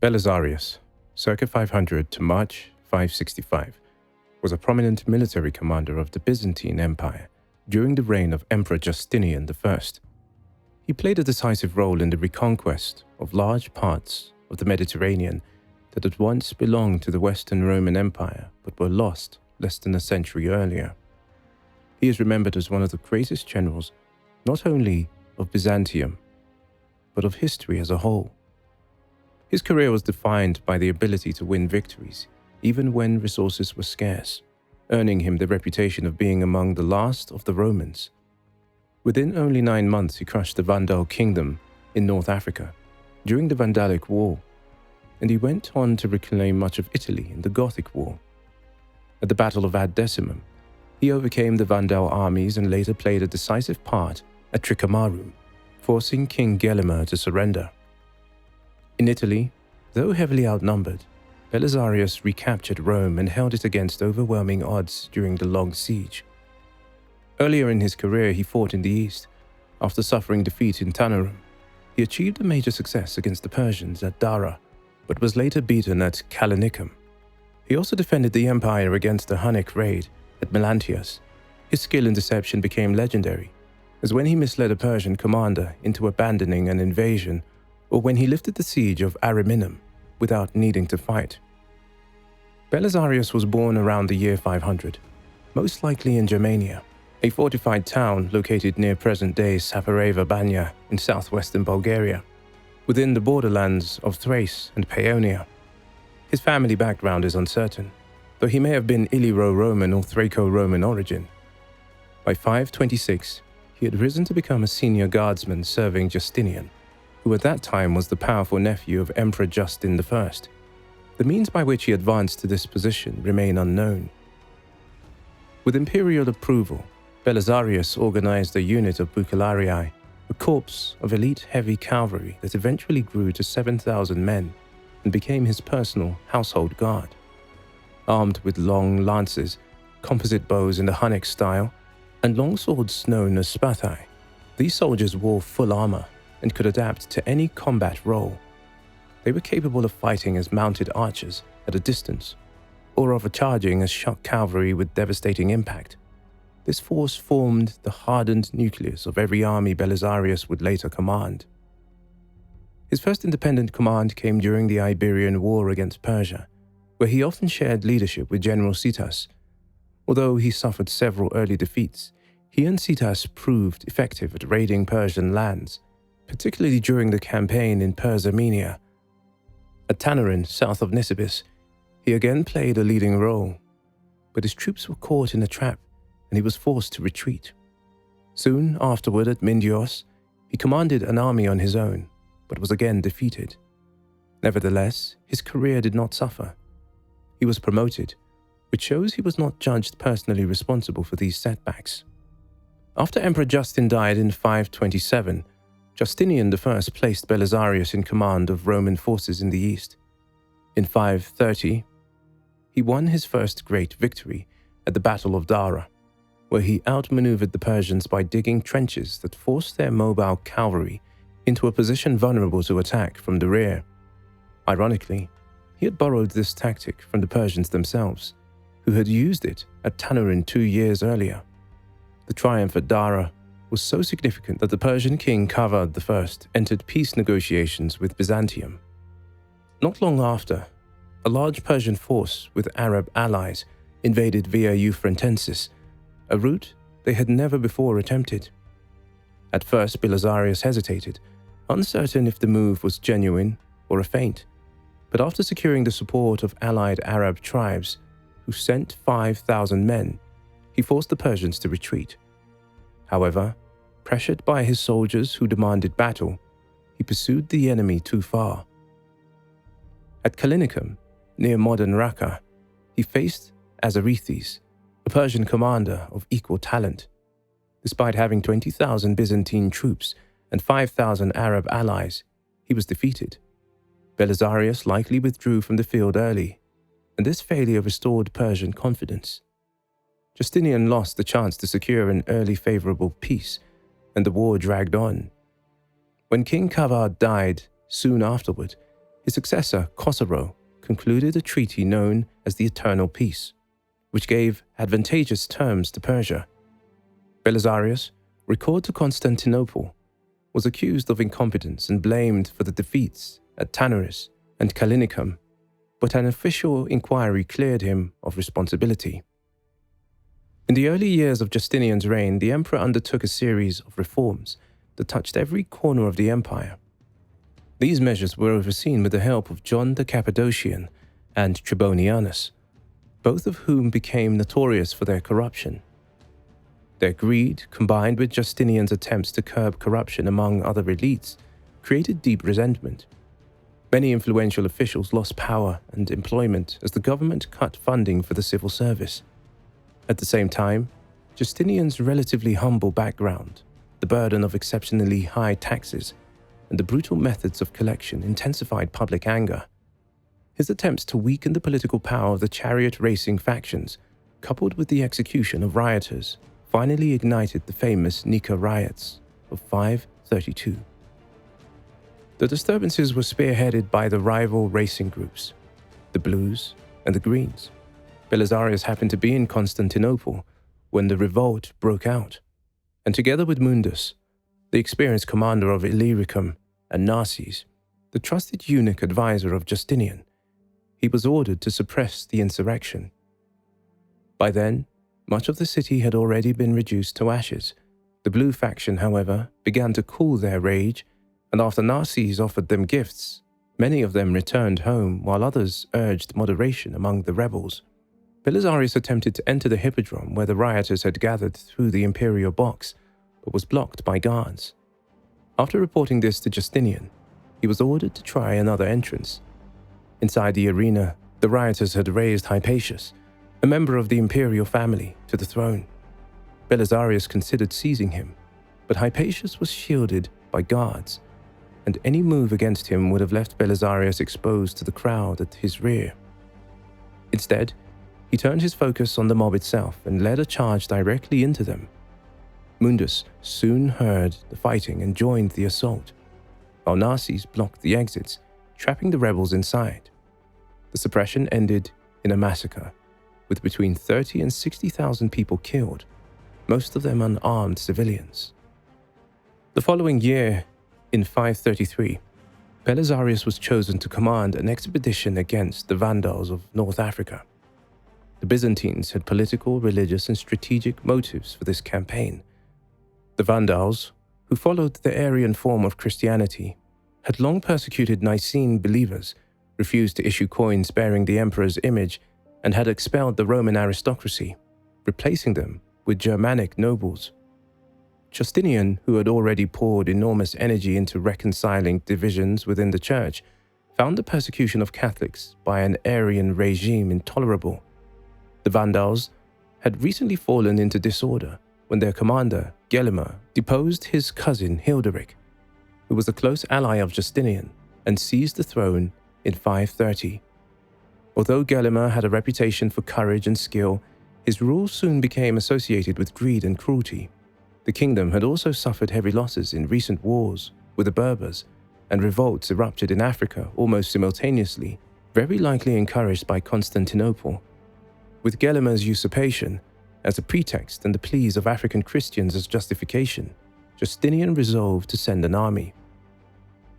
Belisarius, circa 500 to March 565, was a prominent military commander of the Byzantine Empire during the reign of Emperor Justinian I. He played a decisive role in the reconquest of large parts of the Mediterranean that had once belonged to the Western Roman Empire but were lost less than a century earlier. He is remembered as one of the greatest generals not only of Byzantium, but of history as a whole. His career was defined by the ability to win victories, even when resources were scarce, earning him the reputation of being among the last of the Romans. Within only 9 months, he crushed the Vandal kingdom in North Africa during the Vandalic War, and he went on to reclaim much of Italy in the Gothic War. At the Battle of Ad Decimum, he overcame the Vandal armies and later played a decisive part at Tricamarum, forcing King Gelimer to surrender. In Italy, though heavily outnumbered, Belisarius recaptured Rome and held it against overwhelming odds during the long siege. Earlier in his career, he fought in the east. After suffering defeat in Tanarum, he achieved a major success against the Persians at Dara, but was later beaten at Callinicum. He also defended the empire against a Hunnic raid at Melantius. His skill in deception became legendary, as when he misled a Persian commander into abandoning an invasion, or when he lifted the siege of Ariminum without needing to fight. Belisarius was born around the year 500, most likely in Germania, a fortified town located near present-day Sapareva Banja in southwestern Bulgaria, within the borderlands of Thrace and Paeonia. His family background is uncertain, though he may have been Illyro-Roman or Thraco-Roman origin. By 526, he had risen to become a senior guardsman serving Justinian, who at that time was the powerful nephew of Emperor Justin I. The means by which he advanced to this position remain unknown. With imperial approval, Belisarius organized a unit of bucellarii, a corps of elite heavy cavalry that eventually grew to 7,000 men and became his personal household guard. Armed with long lances, composite bows in the Hunnic style, and long swords known as spatai, these soldiers wore full armor and could adapt to any combat role. They were capable of fighting as mounted archers at a distance, or of charging as shock cavalry with devastating impact. This force formed the hardened nucleus of every army Belisarius would later command. His first independent command came during the Iberian War against Persia, where he often shared leadership with General Citas. Although he suffered several early defeats, he and Citas proved effective at raiding Persian lands, particularly during the campaign in Persamenia. At Tanarin, south of Nisibis, he again played a leading role, but his troops were caught in a trap and he was forced to retreat. Soon afterward at Mindios, he commanded an army on his own, but was again defeated. Nevertheless, his career did not suffer. He was promoted, which shows he was not judged personally responsible for these setbacks. After Emperor Justin died in 527, Justinian I placed Belisarius in command of Roman forces in the east. In 530, he won his first great victory at the Battle of Dara, where he outmaneuvered the Persians by digging trenches that forced their mobile cavalry into a position vulnerable to attack from the rear. Ironically, he had borrowed this tactic from the Persians themselves, who had used it at Tanarin 2 years earlier. The triumph at Dara was so significant that the Persian king Kavard I entered peace negotiations with Byzantium. Not long after, a large Persian force with Arab allies invaded via Euphratensis, a route they had never before attempted. At first, Belisarius hesitated, uncertain if the move was genuine or a feint, but after securing the support of allied Arab tribes, who sent 5,000 men, he forced the Persians to retreat. However, pressured by his soldiers who demanded battle, he pursued the enemy too far. At Callinicum, near modern Raqqa, he faced Azarethes, a Persian commander of equal talent. Despite having 20,000 Byzantine troops and 5,000 Arab allies, he was defeated. Belisarius likely withdrew from the field early, and this failure restored Persian confidence. Justinian lost the chance to secure an early favorable peace, and the war dragged on. When King Kavard died soon afterward, His successor, Khosrow, concluded a treaty known as the Eternal Peace, which gave advantageous terms to Persia. Belisarius, recalled to Constantinople, was accused of incompetence and blamed for the defeats at Tanaris and Callinicum, but an official inquiry cleared him of responsibility. In the early years of Justinian's reign, the emperor undertook a series of reforms that touched every corner of the empire. These measures were overseen with the help of John the Cappadocian and Trebonianus, both of whom became notorious for their corruption. Their greed, combined with Justinian's attempts to curb corruption among other elites, created deep resentment. Many influential officials lost power and employment as the government cut funding for the civil service. At the same time, Justinian's relatively humble background, the burden of exceptionally high taxes, and the brutal methods of collection intensified public anger. His attempts to weaken the political power of the chariot racing factions, coupled with the execution of rioters, finally ignited the famous Nika riots of 532. The disturbances were spearheaded by the rival racing groups, the Blues and the Greens. Belisarius happened to be in Constantinople when the revolt broke out, and together with Mundus, the experienced commander of Illyricum and Narses, the trusted eunuch advisor of Justinian, he was ordered to suppress the insurrection. By then, much of the city had already been reduced to ashes. The Blue faction, however, began to cool their rage, and after Narses offered them gifts, many of them returned home while others urged moderation among the rebels. Belisarius attempted to enter the hippodrome where the rioters had gathered through the imperial box, but was blocked by guards. After reporting this to Justinian, he was ordered to try another entrance. Inside the arena, the rioters had raised Hypatius, a member of the imperial family, to the throne. Belisarius considered seizing him, but Hypatius was shielded by guards, and any move against him would have left Belisarius exposed to the crowd at his rear. Instead, he turned his focus on the mob itself and led a charge directly into them. Mundus soon heard the fighting and joined the assault, while Narses blocked the exits, trapping the rebels inside. The suppression ended in a massacre, with between 30 and 60,000 people killed, most of them unarmed civilians. The following year, in 533, Belisarius was chosen to command an expedition against the Vandals of North Africa. The Byzantines had political, religious, and strategic motives for this campaign. The Vandals, who followed the Arian form of Christianity, had long persecuted Nicene believers, refused to issue coins bearing the emperor's image, and had expelled the Roman aristocracy, replacing them with Germanic nobles. Justinian, who had already poured enormous energy into reconciling divisions within the church, found the persecution of Catholics by an Arian regime intolerable. The Vandals had recently fallen into disorder when their commander, Gelimer, deposed his cousin Hilderic, who was a close ally of Justinian, and seized the throne in 530. Although Gelimer had a reputation for courage and skill, his rule soon became associated with greed and cruelty. The kingdom had also suffered heavy losses in recent wars with the Berbers, and revolts erupted in Africa almost simultaneously, very likely encouraged by Constantinople. With Gelimer's usurpation as a pretext and the pleas of African Christians as justification, Justinian resolved to send an army.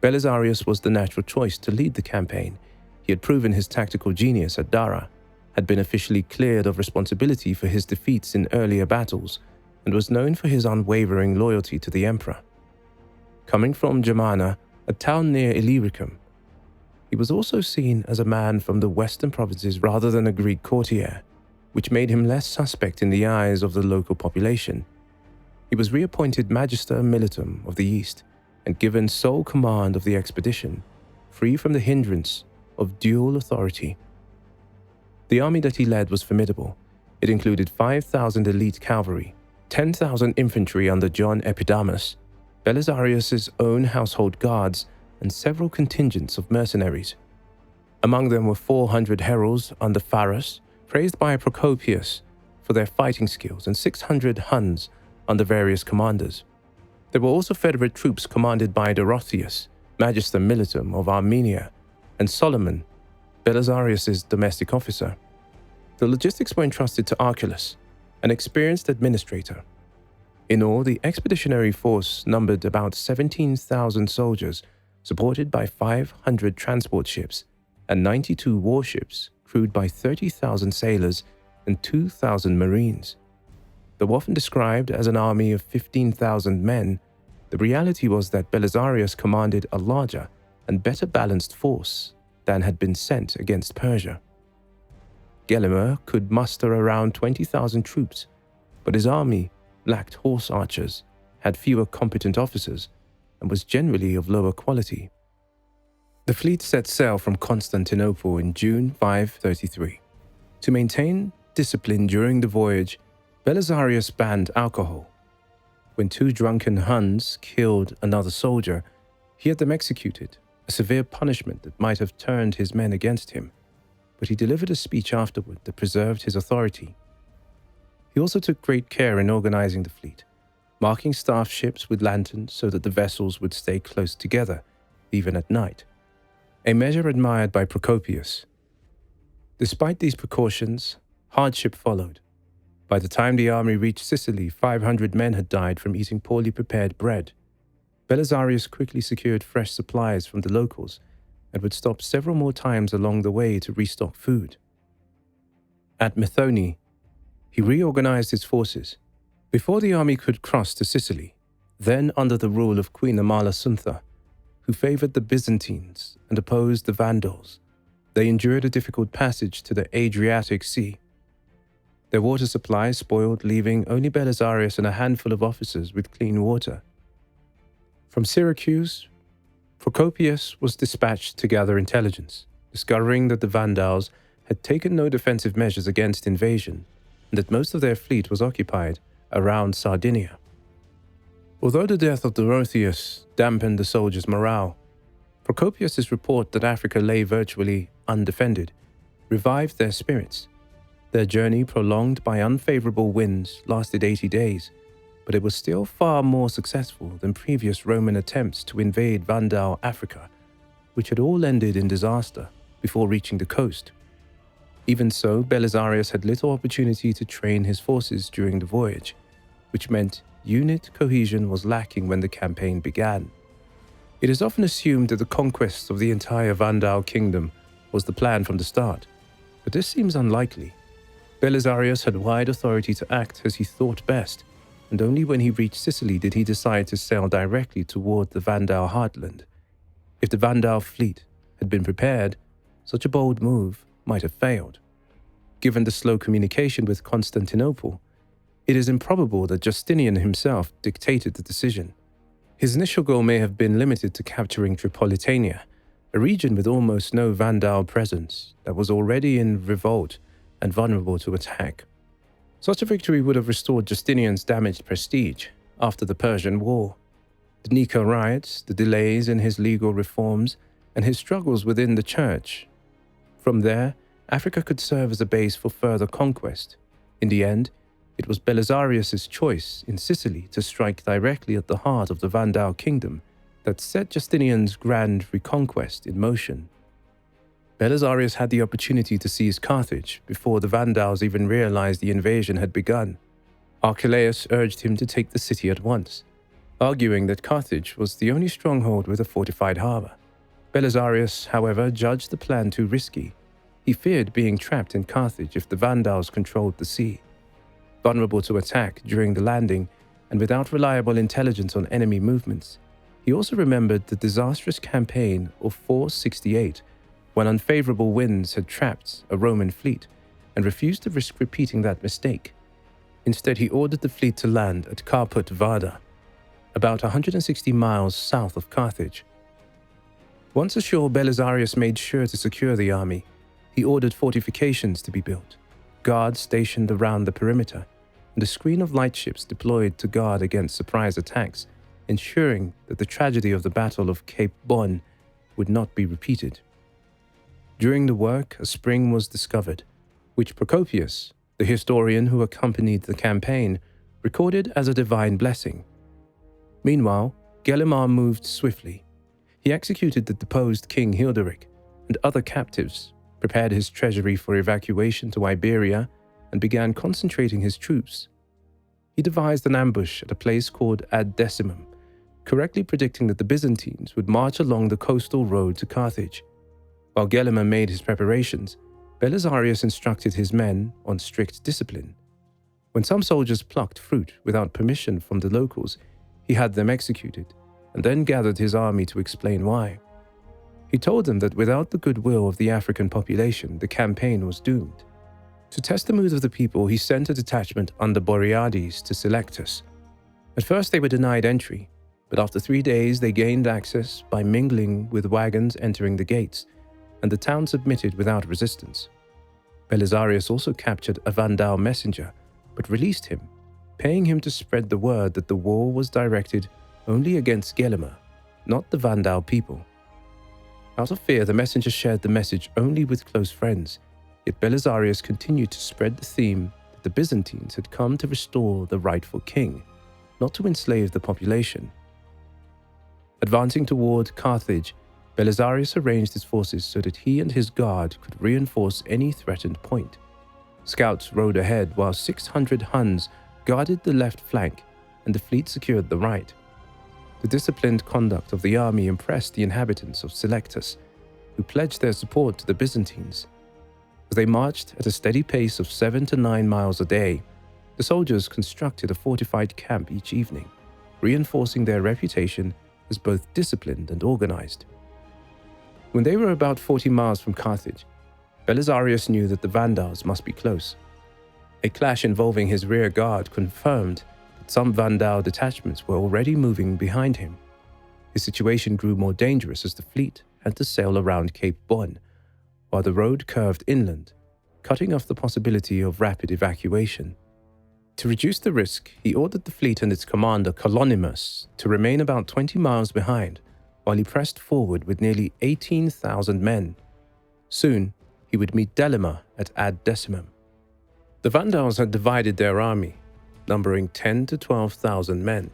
Belisarius was the natural choice to lead the campaign. He had proven his tactical genius at Dara, had been officially cleared of responsibility for his defeats in earlier battles, and was known for his unwavering loyalty to the emperor. Coming from Germana, a town near Illyricum, he was also seen as a man from the western provinces rather than a Greek courtier, which made him less suspect in the eyes of the local population. He was reappointed Magister Militum of the East and given sole command of the expedition, free from the hindrance of dual authority. The army that he led was formidable. It included 5,000 elite cavalry, 10,000 infantry under John Epidamus, Belisarius's own household guards, and several contingents of mercenaries. Among them were 400 heralds under Pharos, praised by Procopius for their fighting skills, and 600 Huns under various commanders. There were also Federate troops commanded by Dorotheus, Magister Militum of Armenia, and Solomon, Belisarius' domestic officer. The logistics were entrusted to Archelaus, an experienced administrator. In all, the expeditionary force numbered about 17,000 soldiers, supported by 500 transport ships and 92 warships, crewed by 30,000 sailors and 2,000 marines. Though often described as an army of 15,000 men, the reality was that Belisarius commanded a larger and better balanced force than had been sent against Persia. Gelimer could muster around 20,000 troops, but his army lacked horse archers, had fewer competent officers, and was generally of lower quality. The fleet set sail from Constantinople in June 533. To maintain discipline during the voyage, Belisarius banned alcohol. When 2 drunken Huns killed another soldier, he had them executed, a severe punishment that might have turned his men against him, but he delivered a speech afterward that preserved his authority. He also took great care in organizing the fleet, marking staff ships with lanterns so that the vessels would stay close together, even at night, a measure admired by Procopius. Despite these precautions, hardship followed. By the time the army reached Sicily, 500 men had died from eating poorly prepared bread. Belisarius quickly secured fresh supplies from the locals and would stop several more times along the way to restock food. At Methone, he reorganized his forces. Before the army could cross to Sicily, then under the rule of Queen Amalasuntha, who favored the Byzantines and opposed the Vandals, they endured a difficult passage to the Adriatic Sea. Their water supply spoiled, leaving only Belisarius and a handful of officers with clean water. From Syracuse, Procopius was dispatched to gather intelligence, discovering that the Vandals had taken no defensive measures against invasion and that most of their fleet was occupied around Sardinia. Although the death of Dorotheus dampened the soldiers' morale, Procopius' report that Africa lay virtually undefended revived their spirits. Their journey, prolonged by unfavorable winds, lasted 80 days, but it was still far more successful than previous Roman attempts to invade Vandal Africa, which had all ended in disaster before reaching the coast. Even so, Belisarius had little opportunity to train his forces during the voyage, which meant unit cohesion was lacking when the campaign began. It is often assumed that the conquest of the entire Vandal kingdom was the plan from the start, but this seems unlikely. Belisarius had wide authority to act as he thought best, and only when he reached Sicily did he decide to sail directly toward the Vandal heartland. If the Vandal fleet had been prepared, such a bold move might have failed. Given the slow communication with Constantinople, it is improbable that Justinian himself dictated the decision. His initial goal may have been limited to capturing Tripolitania, a region with almost no Vandal presence that was already in revolt and vulnerable to attack. Such a victory would have restored Justinian's damaged prestige after the Persian War. The Nika riots, the delays in his legal reforms, and his struggles within the church. From there, Africa could serve as a base for further conquest. In the end, it was Belisarius' choice in Sicily to strike directly at the heart of the Vandal kingdom that set Justinian's grand reconquest in motion. Belisarius had the opportunity to seize Carthage before the Vandals even realized the invasion had begun. Archelaus urged him to take the city at once, arguing that Carthage was the only stronghold with a fortified harbor. Belisarius, however, judged the plan too risky. He feared being trapped in Carthage if the Vandals controlled the sea. Vulnerable to attack during the landing and without reliable intelligence on enemy movements, he also remembered the disastrous campaign of 468, when unfavorable winds had trapped a Roman fleet, and refused to risk repeating that mistake. Instead, he ordered the fleet to land at Caput Vada, about 160 miles south of Carthage. Once ashore, Belisarius made sure to secure the army. He ordered fortifications to be built, guards stationed around the perimeter, and a screen of lightships deployed to guard against surprise attacks, ensuring that the tragedy of the Battle of Cape Bon would not be repeated. During the work, a spring was discovered, which Procopius, the historian who accompanied the campaign, recorded as a divine blessing. Meanwhile, Gelimer moved swiftly. He executed the deposed King Hilderic and other captives, prepared his treasury for evacuation to Iberia, and began concentrating his troops. He devised an ambush at a place called Ad Decimum, correctly predicting that the Byzantines would march along the coastal road to Carthage. While Gelimer made his preparations, Belisarius instructed his men on strict discipline. When some soldiers plucked fruit without permission from the locals, he had them executed, and then gathered his army to explain why. He told them that without the goodwill of the African population, the campaign was doomed. To test the mood of the people, he sent a detachment under Boreades to Selectus. At first they were denied entry, but after 3 days they gained access by mingling with wagons entering the gates, and the town submitted without resistance. Belisarius also captured a Vandal messenger, but released him, paying him to spread the word that the war was directed only against Gelimer, not the Vandal people. Out of fear, the messenger shared the message only with close friends, yet Belisarius continued to spread the theme that the Byzantines had come to restore the rightful king, not to enslave the population. Advancing toward Carthage, Belisarius arranged his forces so that he and his guard could reinforce any threatened point. Scouts rode ahead while 600 Huns guarded the left flank and the fleet secured the right. The disciplined conduct of the army impressed the inhabitants of Selectus, who pledged their support to the Byzantines. As they marched at a steady pace of 7 to 9 miles a day, the soldiers constructed a fortified camp each evening, reinforcing their reputation as both disciplined and organized. When they were about 40 miles from Carthage, Belisarius knew that the Vandals must be close. A clash involving his rear guard confirmed that some Vandal detachments were already moving behind him. His situation grew more dangerous as the fleet had to sail around Cape Bon, while the road curved inland, cutting off the possibility of rapid evacuation. To reduce the risk, he ordered the fleet and its commander Colonimus to remain about 20 miles behind, while he pressed forward with nearly 18,000 men. Soon, he would meet Gelimer at Ad Decimum. The Vandals had divided their army, numbering 10 to 12,000 men.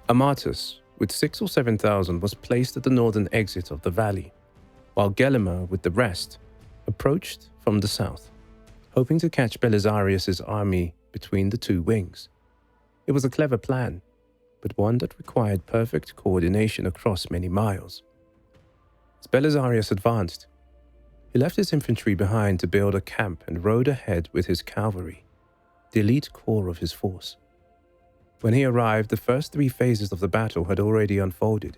Amatus, with 6 or 7,000, was placed at the northern exit of the valley, while Gelimer, with the rest, approached from the south, hoping to catch Belisarius's army between the two wings. It was a clever plan, but one that required perfect coordination across many miles. As Belisarius advanced, he left his infantry behind to build a camp and rode ahead with his cavalry, the elite core of his force. When he arrived, the first 3 phases of the battle had already unfolded.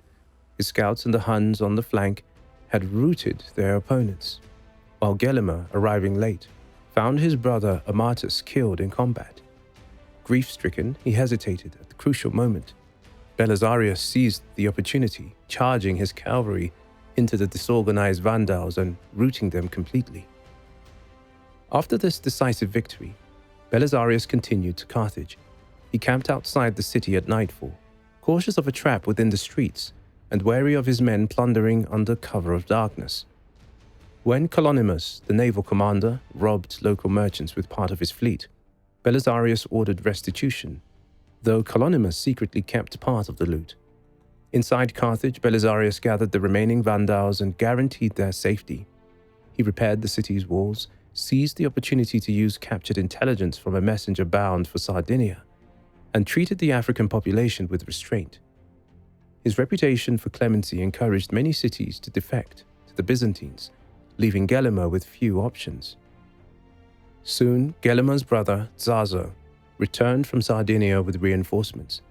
His scouts and the Huns on the flank had routed their opponents, while Gelimer, arriving late, found his brother Amatus killed in combat. Grief-stricken, he hesitated at the crucial moment. Belisarius seized the opportunity, charging his cavalry into the disorganized Vandals and routing them completely. After this decisive victory, Belisarius continued to Carthage. He camped outside the city at nightfall, cautious of a trap within the streets and wary of his men plundering under cover of darkness. When Colonimus, the naval commander, robbed local merchants with part of his fleet, Belisarius ordered restitution, though Colonimus secretly kept part of the loot. Inside Carthage, Belisarius gathered the remaining Vandals and guaranteed their safety. He repaired the city's walls, seized the opportunity to use captured intelligence from a messenger bound for Sardinia, and treated the African population with restraint. His reputation for clemency encouraged many cities to defect to the Byzantines, leaving Gelimer with few options. Soon, Gelimer's brother, Zazo, returned from Sardinia with reinforcements.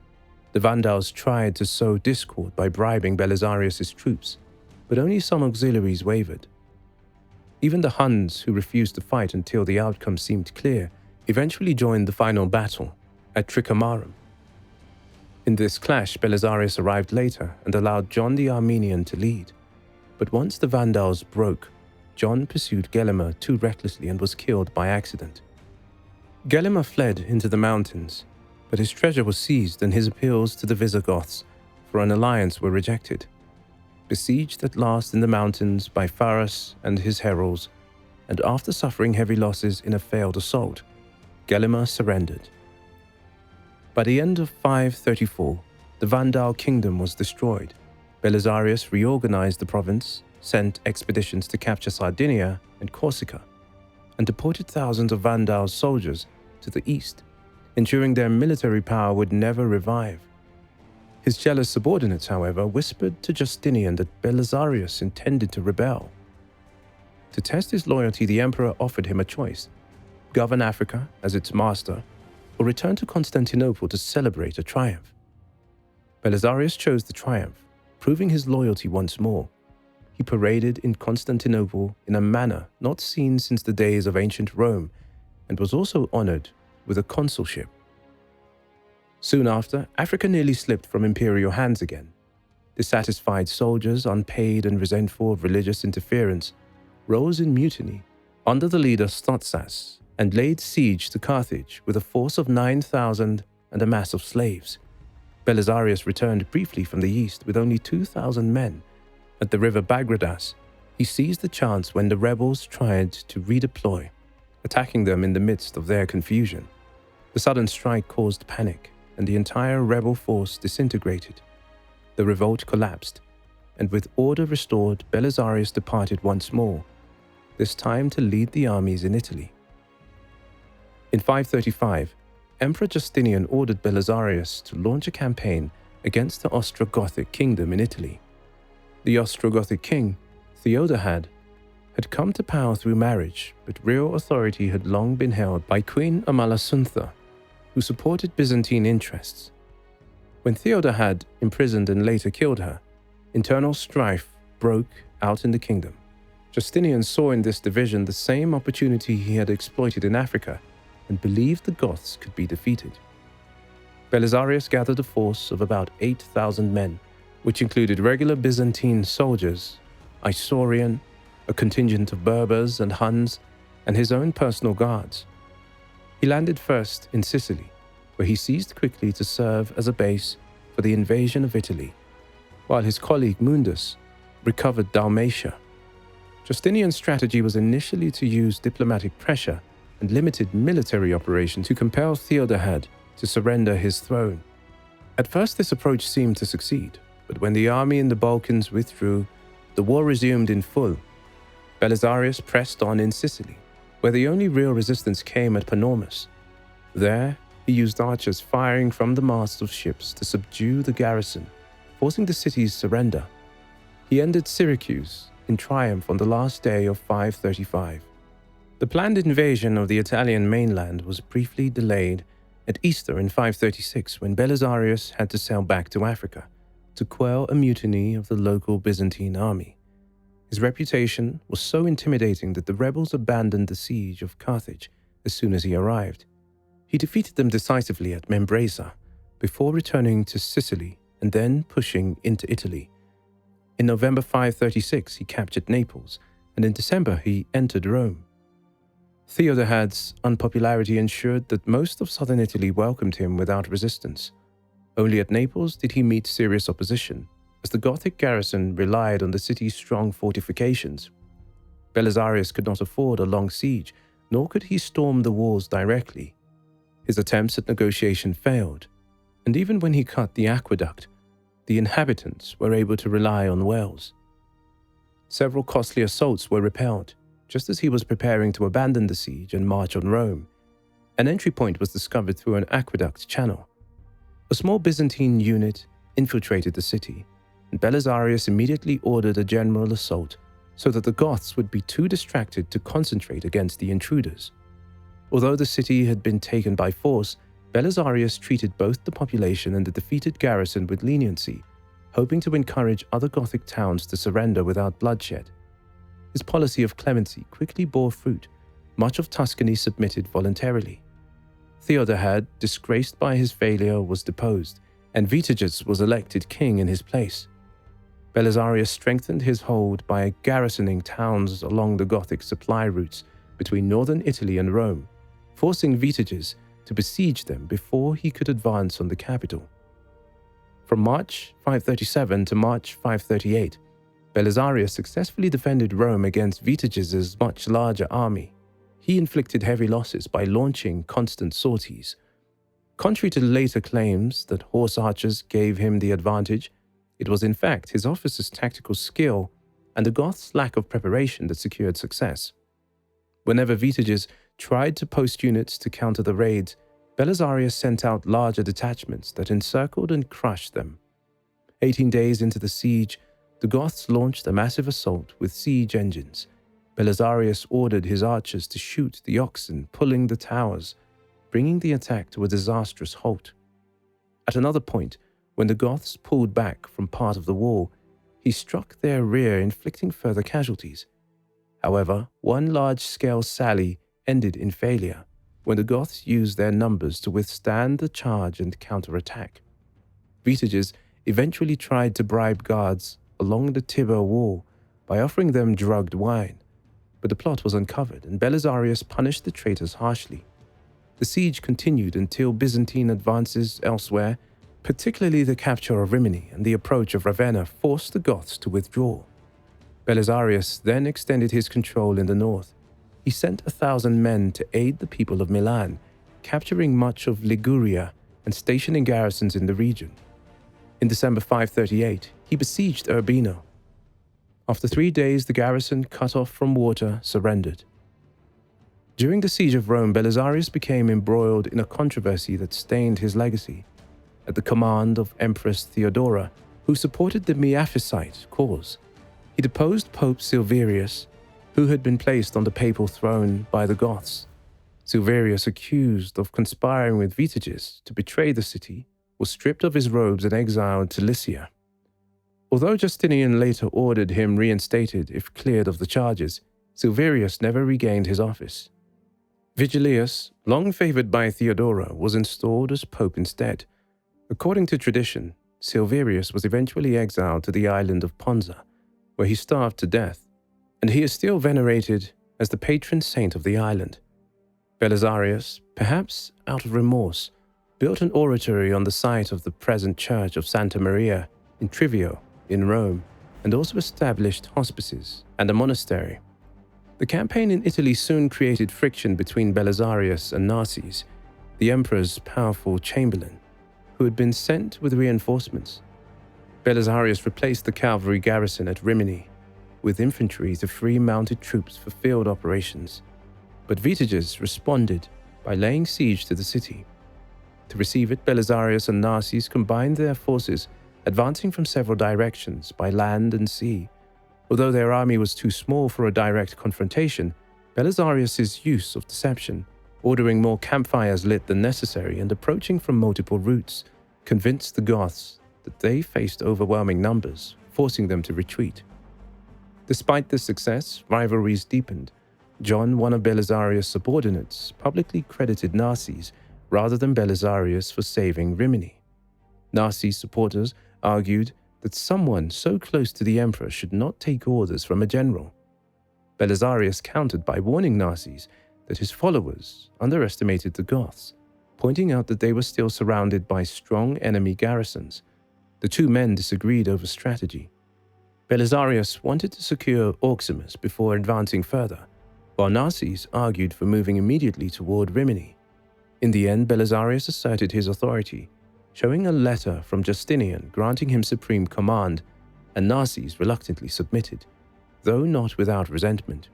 The Vandals tried to sow discord by bribing Belisarius's troops, but only some auxiliaries wavered. Even the Huns, who refused to fight until the outcome seemed clear, eventually joined the final battle at Tricamarum. In this clash, Belisarius arrived later and allowed John the Armenian to lead. But once the Vandals broke, John pursued Gelimer too recklessly and was killed by accident. Gelimer fled into the mountains, but his treasure was seized and his appeals to the Visigoths for an alliance were rejected. Besieged at last in the mountains by Pharas and his heralds, and after suffering heavy losses in a failed assault, Gelimer surrendered. By the end of 534, the Vandal kingdom was destroyed. Belisarius reorganized the province sent expeditions to capture Sardinia and Corsica, and deported thousands of Vandals soldiers to the east, ensuring their military power would never revive. His jealous subordinates, however, whispered to Justinian that Belisarius intended to rebel. To test his loyalty, the emperor offered him a choice: govern Africa as its master, or return to Constantinople to celebrate a triumph. Belisarius chose the triumph, proving his loyalty once more. He paraded in Constantinople in a manner not seen since the days of ancient Rome, and was also honored with a consulship. Soon after, Africa nearly slipped from imperial hands again. Dissatisfied soldiers, unpaid and resentful of religious interference, rose in mutiny under the leader Stotsas and laid siege to Carthage with a force of 9,000 and a mass of slaves. Belisarius returned briefly from the east with only 2,000 men. At the river Bagradas, he seized the chance when the rebels tried to redeploy, attacking them in the midst of their confusion. The sudden strike caused panic, and the entire rebel force disintegrated. The revolt collapsed, and with order restored, Belisarius departed once more, this time to lead the armies in Italy. In 535, Emperor Justinian ordered Belisarius to launch a campaign against the Ostrogothic kingdom in Italy. The Ostrogothic king, Theodahad, had come to power through marriage, but real authority had long been held by Queen Amalasuntha, who supported Byzantine interests. When Theodahad imprisoned and later killed her, internal strife broke out in the kingdom. Justinian saw in this division the same opportunity he had exploited in Africa, and believed the Goths could be defeated. Belisarius gathered a force of about 8,000 men, which included regular Byzantine soldiers, Isaurian, a contingent of Berbers and Huns, and his own personal guards. He landed first in Sicily, where he ceased quickly to serve as a base for the invasion of Italy, while his colleague Mundus recovered Dalmatia. Justinian's strategy was initially to use diplomatic pressure and limited military operation to compel Theodahad to surrender his throne. At first, this approach seemed to succeed, but when the army in the Balkans withdrew, the war resumed in full. Belisarius pressed on in Sicily, where the only real resistance came at Panormus. There, he used archers firing from the masts of ships to subdue the garrison, forcing the city's surrender. He ended Syracuse in triumph on the last day of 535. The planned invasion of the Italian mainland was briefly delayed at Easter in 536, when Belisarius had to sail back to Africa to quell a mutiny of the local Byzantine army. His reputation was so intimidating that the rebels abandoned the siege of Carthage as soon as he arrived. He defeated them decisively at Membrisa, before returning to Sicily and then pushing into Italy. In November 536, he captured Naples, and in December he entered Rome. Theodahad's unpopularity ensured that most of southern Italy welcomed him without resistance. Only at Naples did he meet serious opposition, as the Gothic garrison relied on the city's strong fortifications. Belisarius could not afford a long siege, nor could he storm the walls directly. His attempts at negotiation failed, and even when he cut the aqueduct, the inhabitants were able to rely on wells. Several costly assaults were repelled, just as he was preparing to abandon the siege and march on Rome. An entry point was discovered through an aqueduct channel. A small Byzantine unit infiltrated the city, and Belisarius immediately ordered a general assault so that the Goths would be too distracted to concentrate against the intruders. Although the city had been taken by force, Belisarius treated both the population and the defeated garrison with leniency, hoping to encourage other Gothic towns to surrender without bloodshed. His policy of clemency quickly bore fruit. Much of Tuscany submitted voluntarily. Theodahad, disgraced by his failure, was deposed, and Vitiges was elected king in his place. Belisarius strengthened his hold by garrisoning towns along the Gothic supply routes between northern Italy and Rome, forcing Vitiges to besiege them before he could advance on the capital. From March 537 to March 538, Belisarius successfully defended Rome against Vitiges' much larger army. He inflicted heavy losses by launching constant sorties. Contrary to later claims that horse archers gave him the advantage, it was in fact his officers' tactical skill and the Goths' lack of preparation that secured success. Whenever Vitiges tried to post units to counter the raids, Belisarius sent out larger detachments that encircled and crushed them. 18 days into the siege, the Goths launched a massive assault with siege engines. Belisarius ordered his archers to shoot the oxen pulling the towers, bringing the attack to a disastrous halt. At another point, when the Goths pulled back from part of the wall, he struck their rear, inflicting further casualties. However, one large-scale sally ended in failure when the Goths used their numbers to withstand the charge and counterattack. Vitiges eventually tried to bribe guards along the Tiber wall by offering them drugged wine, but the plot was uncovered and Belisarius punished the traitors harshly. The siege continued until Byzantine advances elsewhere, particularly the capture of Rimini and the approach of Ravenna, forced the Goths to withdraw. Belisarius then extended his control in the north. He sent 1,000 men to aid the people of Milan, capturing much of Liguria and stationing garrisons in the region. In December 538, he besieged Urbino. After 3 days, the garrison, cut off from water, surrendered. During the siege of Rome, Belisarius became embroiled in a controversy that stained his legacy. At the command of Empress Theodora, who supported the Miaphysite cause, he deposed Pope Silverius, who had been placed on the papal throne by the Goths. Silverius, accused of conspiring with Vitiges to betray the city, was stripped of his robes and exiled to Lycia. Although Justinian later ordered him reinstated if cleared of the charges, Silverius never regained his office. Vigilius, long favored by Theodora, was installed as pope instead. According to tradition, Silverius was eventually exiled to the island of Ponza, where he starved to death, and he is still venerated as the patron saint of the island. Belisarius, perhaps out of remorse, built an oratory on the site of the present church of Santa Maria in Trivio in Rome, and also established hospices and a monastery. The campaign in Italy soon created friction between Belisarius and Narses, the emperor's powerful chamberlain, who had been sent with reinforcements. Belisarius replaced the cavalry garrison at Rimini with infantry to free mounted troops for field operations, but Vitiges responded by laying siege to the city. To receive it, Belisarius and Narses combined their forces, advancing from several directions by land and sea. Although their army was too small for a direct confrontation, Belisarius's use of deception, ordering more campfires lit than necessary and approaching from multiple routes, convinced the Goths that they faced overwhelming numbers, forcing them to retreat. Despite this success, rivalries deepened. John, one of Belisarius' subordinates, publicly credited Narses rather than Belisarius for saving Rimini. Narses' supporters argued that someone so close to the emperor should not take orders from a general. Belisarius countered by warning Narses that his followers underestimated the Goths, pointing out that they were still surrounded by strong enemy garrisons. The two men disagreed over strategy. Belisarius wanted to secure Auximus before advancing further, while Narses argued for moving immediately toward Rimini. In the end, Belisarius asserted his authority, showing a letter from Justinian granting him supreme command, and Narses reluctantly submitted, though not without resentment.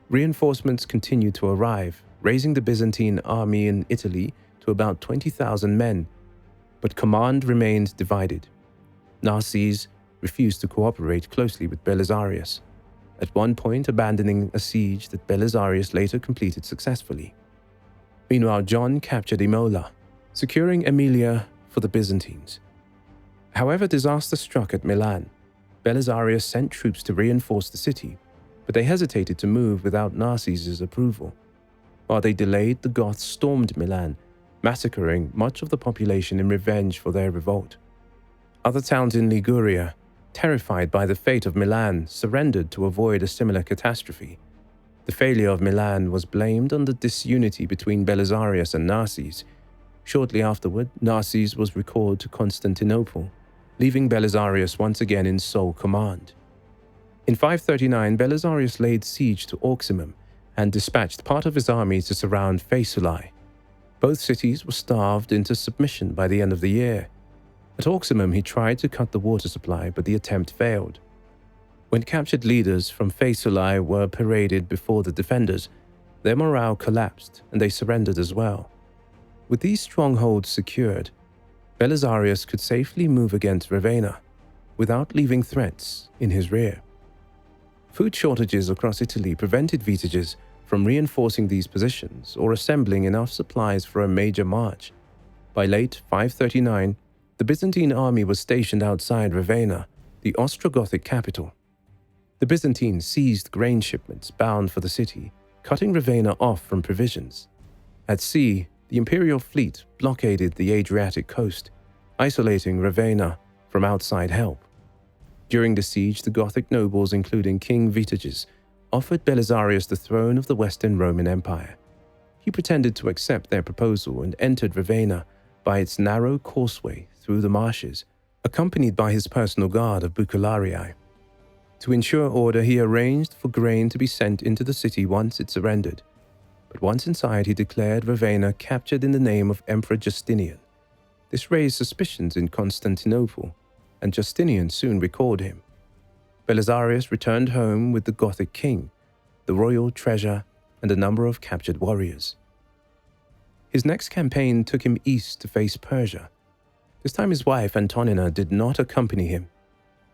Reinforcements continued to arrive, raising the Byzantine army in Italy to about 20,000 men, but command remained divided. Narses refused to cooperate closely with Belisarius, at one point abandoning a siege that Belisarius later completed successfully. Meanwhile, John captured Imola, securing Emilia for the Byzantines. However, disaster struck at Milan. Belisarius sent troops to reinforce the city, but they hesitated to move without Narses' approval. While they delayed, the Goths stormed Milan, massacring much of the population in revenge for their revolt. Other towns in Liguria, terrified by the fate of Milan, surrendered to avoid a similar catastrophe. The failure of Milan was blamed on the disunity between Belisarius and Narses. Shortly afterward, Narses was recalled to Constantinople, leaving Belisarius once again in sole command. In 539, Belisarius laid siege to Auximum and dispatched part of his army to surround Faesulae. Both cities were starved into submission by the end of the year. At Auximum, he tried to cut the water supply, but the attempt failed. When captured leaders from Faesulae were paraded before the defenders, their morale collapsed and they surrendered as well. With these strongholds secured, Belisarius could safely move against Ravenna without leaving threats in his rear. Food shortages across Italy prevented Vitiges from reinforcing these positions or assembling enough supplies for a major march. By late 539, the Byzantine army was stationed outside Ravenna, the Ostrogothic capital. The Byzantines seized grain shipments bound for the city, cutting Ravenna off from provisions. At sea, the imperial fleet blockaded the Adriatic coast, isolating Ravenna from outside help. During the siege, the Gothic nobles, including King Vitiges, offered Belisarius the throne of the Western Roman Empire. He pretended to accept their proposal and entered Ravenna by its narrow causeway through the marshes, accompanied by his personal guard of bucellarii. To ensure order, he arranged for grain to be sent into the city once it surrendered. But once inside, he declared Ravenna captured in the name of Emperor Justinian. This raised suspicions in Constantinople, and Justinian soon recalled him. Belisarius returned home with the Gothic king, the royal treasure, and a number of captured warriors. His next campaign took him east to face Persia. This time his wife Antonina did not accompany him.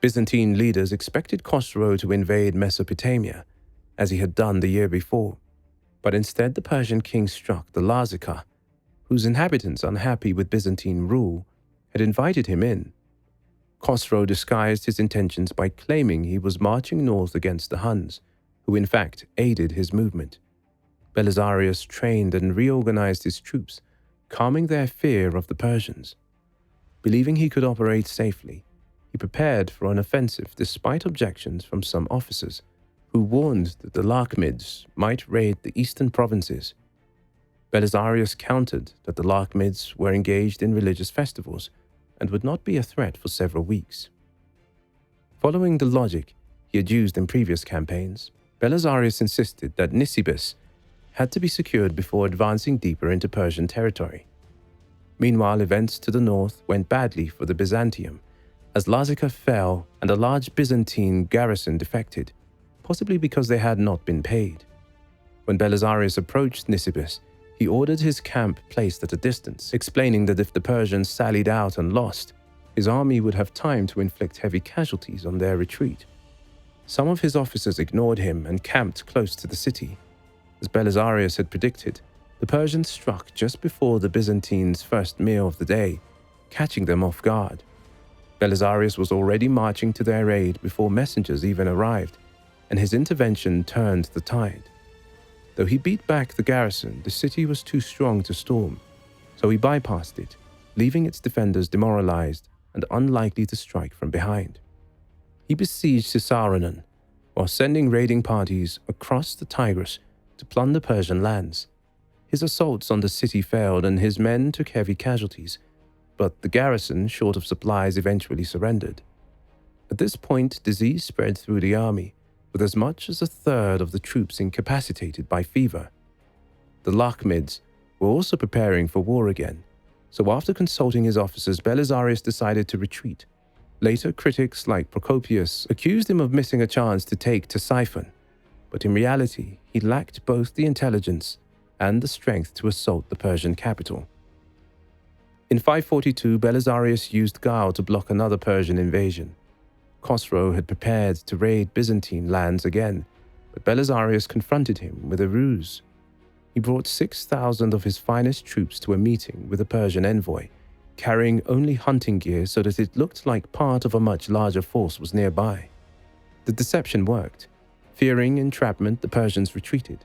Byzantine leaders expected Khosrow to invade Mesopotamia, as he had done the year before. But instead the Persian king struck the Lazica, whose inhabitants, unhappy with Byzantine rule, had invited him in. Khosrow disguised his intentions by claiming he was marching north against the Huns, who in fact aided his movement. Belisarius trained and reorganized his troops, calming their fear of the Persians. Believing he could operate safely, he prepared for an offensive despite objections from some officers, who warned that the Lakhmids might raid the eastern provinces. Belisarius countered that the Lakhmids were engaged in religious festivals and would not be a threat for several weeks. Following the logic he had used in previous campaigns, Belisarius insisted that Nisibis had to be secured before advancing deeper into Persian territory. Meanwhile, events to the north went badly for the Byzantium, as Lazica fell and a large Byzantine garrison defected, possibly because they had not been paid. When Belisarius approached Nisibis, he ordered his camp placed at a distance, explaining that if the Persians sallied out and lost, his army would have time to inflict heavy casualties on their retreat. Some of his officers ignored him and camped close to the city. As Belisarius had predicted, the Persians struck just before the Byzantines' first meal of the day, catching them off guard. Belisarius was already marching to their aid before messengers even arrived, and his intervention turned the tide. Though he beat back the garrison, the city was too strong to storm, so he bypassed it, leaving its defenders demoralized and unlikely to strike from behind. He besieged Caesarion, while sending raiding parties across the Tigris to plunder Persian lands. His assaults on the city failed and his men took heavy casualties, but the garrison, short of supplies, eventually surrendered. At this point, disease spread through the army, with as much as a third of the troops incapacitated by fever. The Lakhmids were also preparing for war again, so after consulting his officers, Belisarius decided to retreat. Later, critics like Procopius accused him of missing a chance to take Ctesiphon, but in reality, he lacked both the intelligence and the strength to assault the Persian capital. In 542, Belisarius used guile to block another Persian invasion. Khosrow had prepared to raid Byzantine lands again, but Belisarius confronted him with a ruse. He brought 6,000 of his finest troops to a meeting with a Persian envoy, carrying only hunting gear so that it looked like part of a much larger force was nearby. The deception worked. Fearing entrapment, the Persians retreated.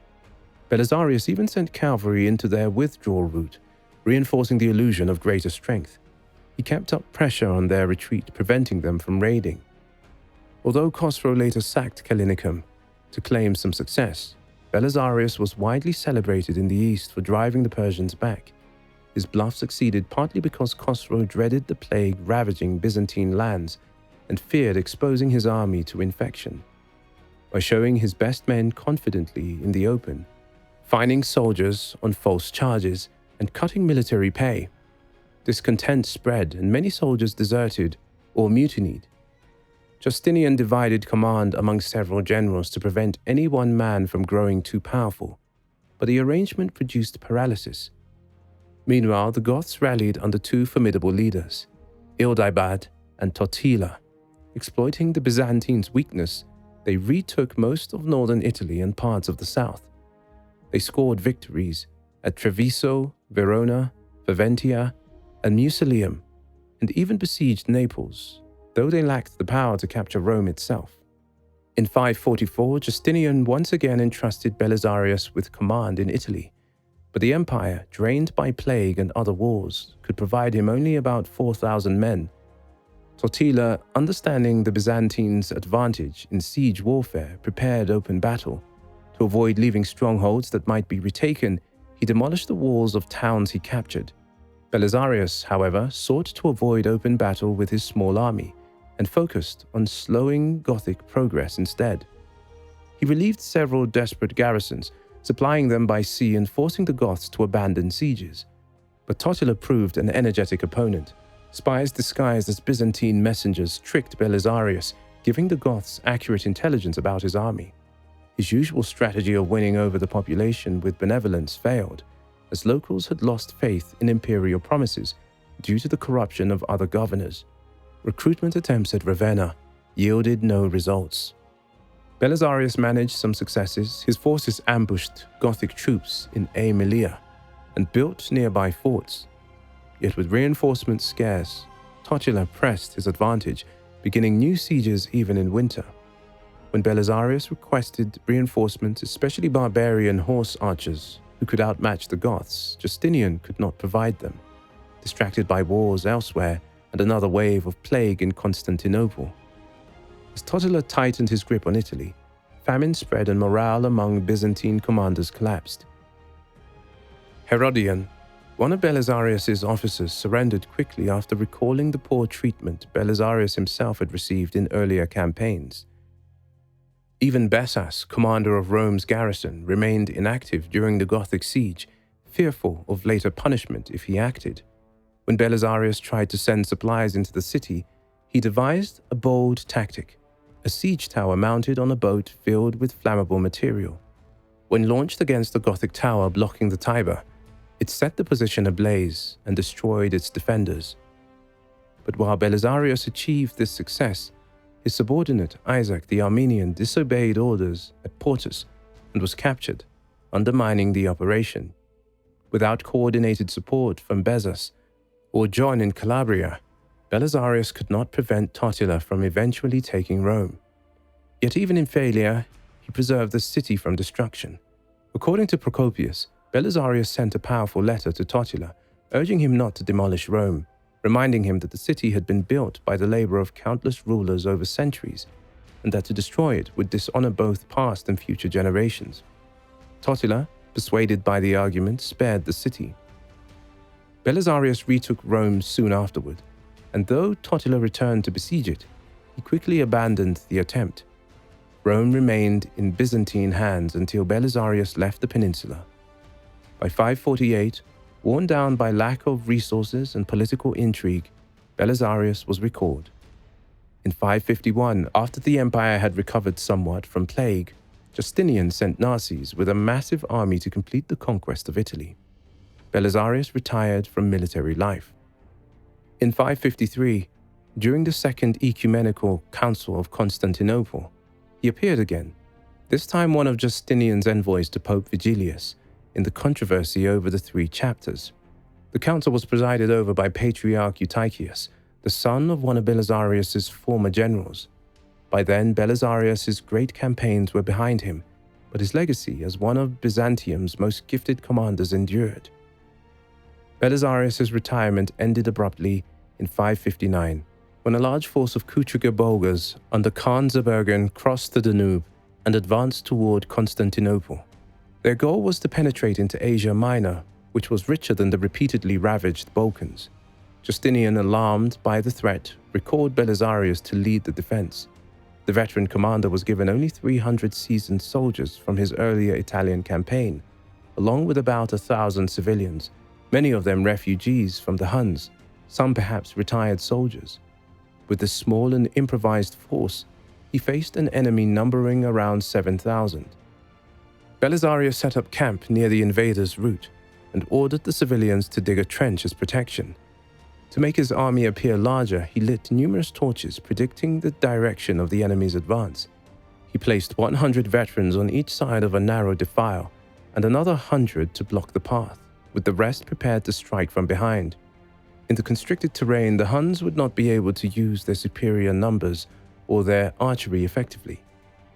Belisarius even sent cavalry into their withdrawal route, reinforcing the illusion of greater strength. He kept up pressure on their retreat, preventing them from raiding. Although Khosrow later sacked Callinicum to claim some success, Belisarius was widely celebrated in the east for driving the Persians back. His bluff succeeded partly because Khosrow dreaded the plague ravaging Byzantine lands and feared exposing his army to infection. By showing his best men confidently in the open, fining soldiers on false charges, and cutting military pay, discontent spread and many soldiers deserted or mutinied. Justinian divided command among several generals to prevent any one man from growing too powerful, but the arrangement produced paralysis. Meanwhile, the Goths rallied under two formidable leaders, Ildibad and Totila. Exploiting the Byzantines' weakness, they retook most of northern Italy and parts of the south. They scored victories at Treviso, Verona, Faventia, and Mucilium, and even besieged Naples, though they lacked the power to capture Rome itself. In 544, Justinian once again entrusted Belisarius with command in Italy, but the empire, drained by plague and other wars, could provide him only about 4,000 men. Totila, understanding the Byzantines' advantage in siege warfare, prepared open battle. To avoid leaving strongholds that might be retaken, he demolished the walls of towns he captured. Belisarius, however, sought to avoid open battle with his small army and focused on slowing Gothic progress instead. He relieved several desperate garrisons, supplying them by sea and forcing the Goths to abandon sieges. But Totila proved an energetic opponent. Spies disguised as Byzantine messengers tricked Belisarius, giving the Goths accurate intelligence about his army. His usual strategy of winning over the population with benevolence failed, as locals had lost faith in imperial promises due to the corruption of other governors. Recruitment attempts at Ravenna yielded no results. Belisarius managed some successes. His forces ambushed Gothic troops in Aemilia and built nearby forts. Yet with reinforcements scarce, Totila pressed his advantage, beginning new sieges even in winter. When Belisarius requested reinforcements, especially barbarian horse archers who could outmatch the Goths, Justinian could not provide them, distracted by wars elsewhere and another wave of plague in Constantinople. As Totila tightened his grip on Italy, famine spread and morale among Byzantine commanders collapsed. Herodian, one of Belisarius's officers, surrendered quickly after recalling the poor treatment Belisarius himself had received in earlier campaigns. Even Bessas, commander of Rome's garrison, remained inactive during the Gothic siege, fearful of later punishment if he acted. When Belisarius tried to send supplies into the city, he devised a bold tactic, a siege tower mounted on a boat filled with flammable material. When launched against the Gothic tower blocking the Tiber, it set the position ablaze and destroyed its defenders. But while Belisarius achieved this success, his subordinate Isaac the Armenian disobeyed orders at Portus and was captured, undermining the operation. Without coordinated support from Bessas or John in Calabria, Belisarius could not prevent Totila from eventually taking Rome. Yet even in failure, he preserved the city from destruction. According to Procopius, Belisarius sent a powerful letter to Totila, urging him not to demolish Rome, reminding him that the city had been built by the labor of countless rulers over centuries, and that to destroy it would dishonor both past and future generations. Totila, persuaded by the argument, spared the city. Belisarius retook Rome soon afterward, and though Totila returned to besiege it, he quickly abandoned the attempt. Rome remained in Byzantine hands until Belisarius left the peninsula. By 548, worn down by lack of resources and political intrigue, Belisarius was recalled. In 551, after the empire had recovered somewhat from plague, Justinian sent Narses with a massive army to complete the conquest of Italy. Belisarius retired from military life. In 553, during the Second Ecumenical Council of Constantinople, he appeared again, this time one of Justinian's envoys to Pope Vigilius, in the controversy over the 3 chapters. The council was presided over by Patriarch Eutychius, the son of one of Belisarius's former generals. By then, Belisarius's great campaigns were behind him, but his legacy as one of Byzantium's most gifted commanders endured. Belisarius's retirement ended abruptly in 559, when a large force of Kutriger Bulgars under Khan Zabergan crossed the Danube and advanced toward Constantinople. Their goal was to penetrate into Asia Minor, which was richer than the repeatedly ravaged Balkans. Justinian, alarmed by the threat, recalled Belisarius to lead the defense. The veteran commander was given only 300 seasoned soldiers from his earlier Italian campaign, along with about 1,000 civilians, many of them refugees from the Huns, some perhaps retired soldiers. With this small and improvised force, he faced an enemy numbering around 7,000. Belisarius set up camp near the invaders' route and ordered the civilians to dig a trench as protection. To make his army appear larger, he lit numerous torches predicting the direction of the enemy's advance. He placed 100 veterans on each side of a narrow defile and another 100 to block the path, with the rest prepared to strike from behind. In the constricted terrain, the Huns would not be able to use their superior numbers or their archery effectively.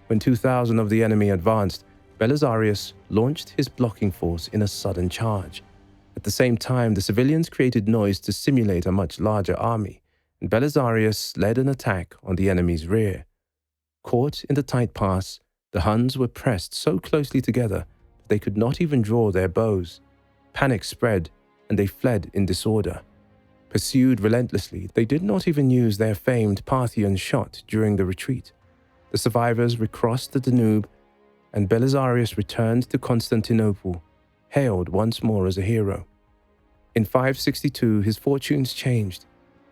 When 2,000 of the enemy advanced, Belisarius launched his blocking force in a sudden charge. At the same time, the civilians created noise to simulate a much larger army, and Belisarius led an attack on the enemy's rear. Caught in the tight pass, the Huns were pressed so closely together that they could not even draw their bows. Panic spread, and they fled in disorder. Pursued relentlessly, they did not even use their famed Parthian shot during the retreat. The survivors recrossed the Danube, and Belisarius returned to Constantinople, hailed once more as a hero. In 562, his fortunes changed.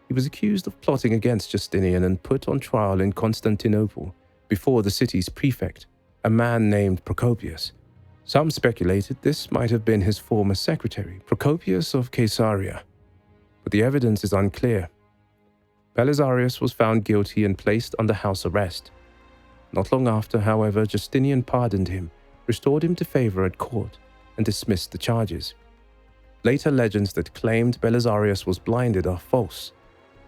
He was accused of plotting against Justinian and put on trial in Constantinople before the city's prefect, a man named Procopius. Some speculated this might have been his former secretary, Procopius of Caesarea, but the evidence is unclear. Belisarius was found guilty and placed under house arrest. Not long after, however, Justinian pardoned him, restored him to favor at court, and dismissed the charges. Later legends that claimed Belisarius was blinded are false.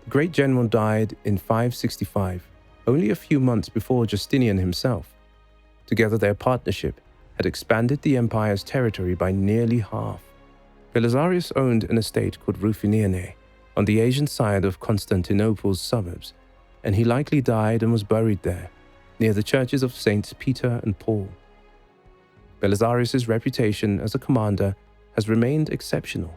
The great general died in 565, only a few months before Justinian himself. Together their partnership had expanded the empire's territory by nearly half. Belisarius owned an estate called Rufinianae on the Asian side of Constantinople's suburbs, and he likely died and was buried there, near the churches of Saints Peter and Paul. Belisarius's reputation as a commander has remained exceptional.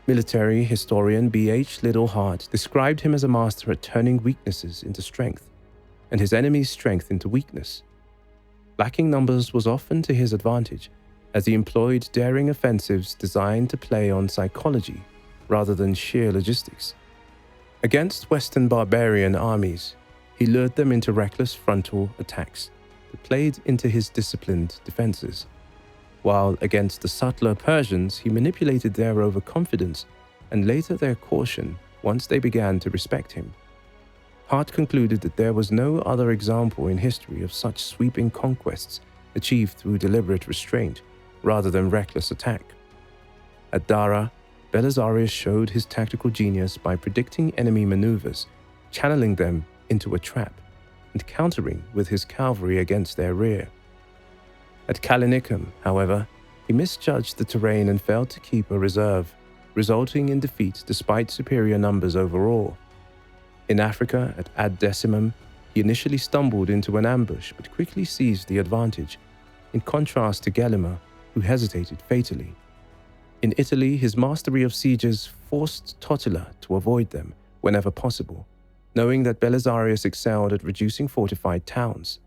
Military historian B.H. Liddell-Hart described him as a master at turning weaknesses into strength, and his enemy's strength into weakness. Lacking numbers was often to his advantage, as he employed daring offensives designed to play on psychology rather than sheer logistics. Against Western barbarian armies, he lured them into reckless frontal attacks that played into his disciplined defenses, while against the subtler Persians he manipulated their overconfidence and later their caution once they began to respect him. Hart concluded that there was no other example in history of such sweeping conquests achieved through deliberate restraint rather than reckless attack. At Dara, Belisarius showed his tactical genius by predicting enemy maneuvers, channeling them into a trap, and countering with his cavalry against their rear. At Callinicum, however, he misjudged the terrain and failed to keep a reserve, resulting in defeat despite superior numbers overall. In Africa, at Ad Decimum, he initially stumbled into an ambush but quickly seized the advantage, in contrast to Gelimer, who hesitated fatally. In Italy, his mastery of sieges forced Totila to avoid them whenever possible, knowing that Belisarius excelled at reducing fortified towns.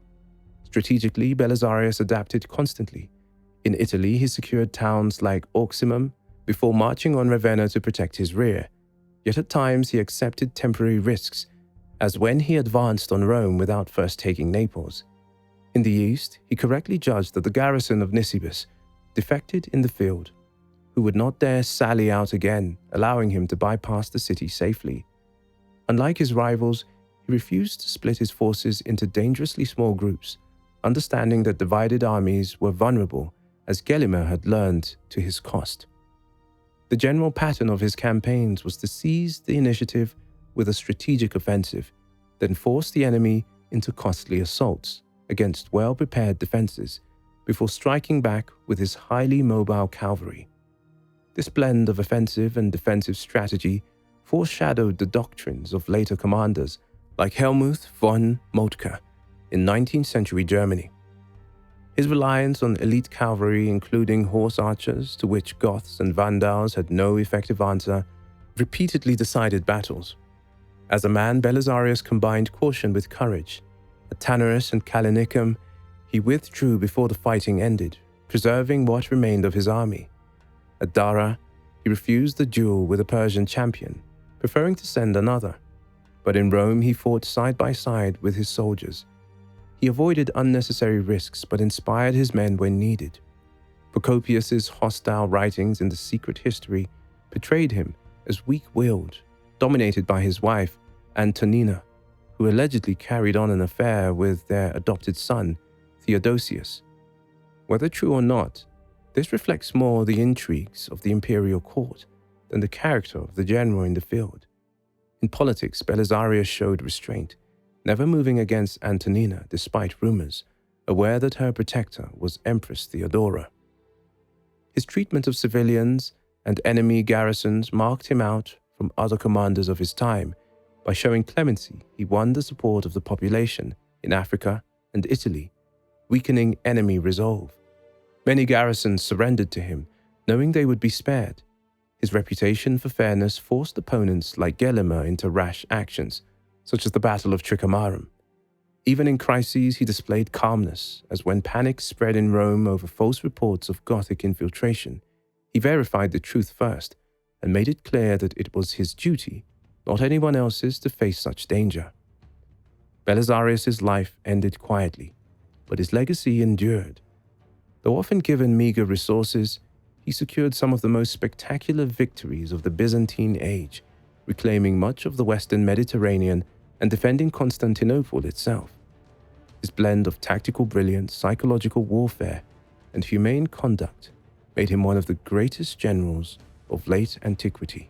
Strategically, Belisarius adapted constantly. In Italy, he secured towns like Auximum before marching on Ravenna to protect his rear. Yet at times he accepted temporary risks, as when he advanced on Rome without first taking Naples. In the east, he correctly judged that the garrison of Nisibis defected in the field, who would not dare sally out again, allowing him to bypass the city safely. Unlike his rivals, he refused to split his forces into dangerously small groups, understanding that divided armies were vulnerable, as Gelimer had learned to his cost. The general pattern of his campaigns was to seize the initiative with a strategic offensive, then force the enemy into costly assaults against well-prepared defenses, before striking back with his highly mobile cavalry. This blend of offensive and defensive strategy foreshadowed the doctrines of later commanders like Helmuth von Moltke in 19th century Germany. His reliance on elite cavalry, including horse archers, to which Goths and Vandals had no effective answer, repeatedly decided battles. As a man, Belisarius combined caution with courage. At Tanarus and Callinicum, he withdrew before the fighting ended, preserving what remained of his army. At Dara, he refused the duel with a Persian champion, preferring to send another. but in Rome he fought side by side with his soldiers. He avoided unnecessary risks but inspired his men when needed. Procopius's hostile writings in the secret history portrayed him as weak-willed, dominated by his wife, Antonina, who allegedly carried on an affair with their adopted son, Theodosius. Whether true or not, this reflects more the intrigues of the imperial court than the character of the general in the field. In politics, Belisarius showed restraint, never moving against Antonina despite rumors, aware that her protector was Empress Theodora. His treatment of civilians and enemy garrisons marked him out from other commanders of his time. By showing clemency, he won the support of the population in Africa and Italy, weakening enemy resolve. Many garrisons surrendered to him, knowing they would be spared. His reputation for fairness forced opponents like Gelimer into rash actions, such as the Battle of Tricamarum. Even in crises, he displayed calmness, as when panic spread in Rome over false reports of Gothic infiltration, he verified the truth first and made it clear that it was his duty, not anyone else's, to face such danger. Belisarius's life ended quietly, but his legacy endured. Though often given meager resources, he secured some of the most spectacular victories of the Byzantine age, reclaiming much of the Western Mediterranean and defending Constantinople itself. His blend of tactical brilliance, psychological warfare, and humane conduct made him one of the greatest generals of late antiquity.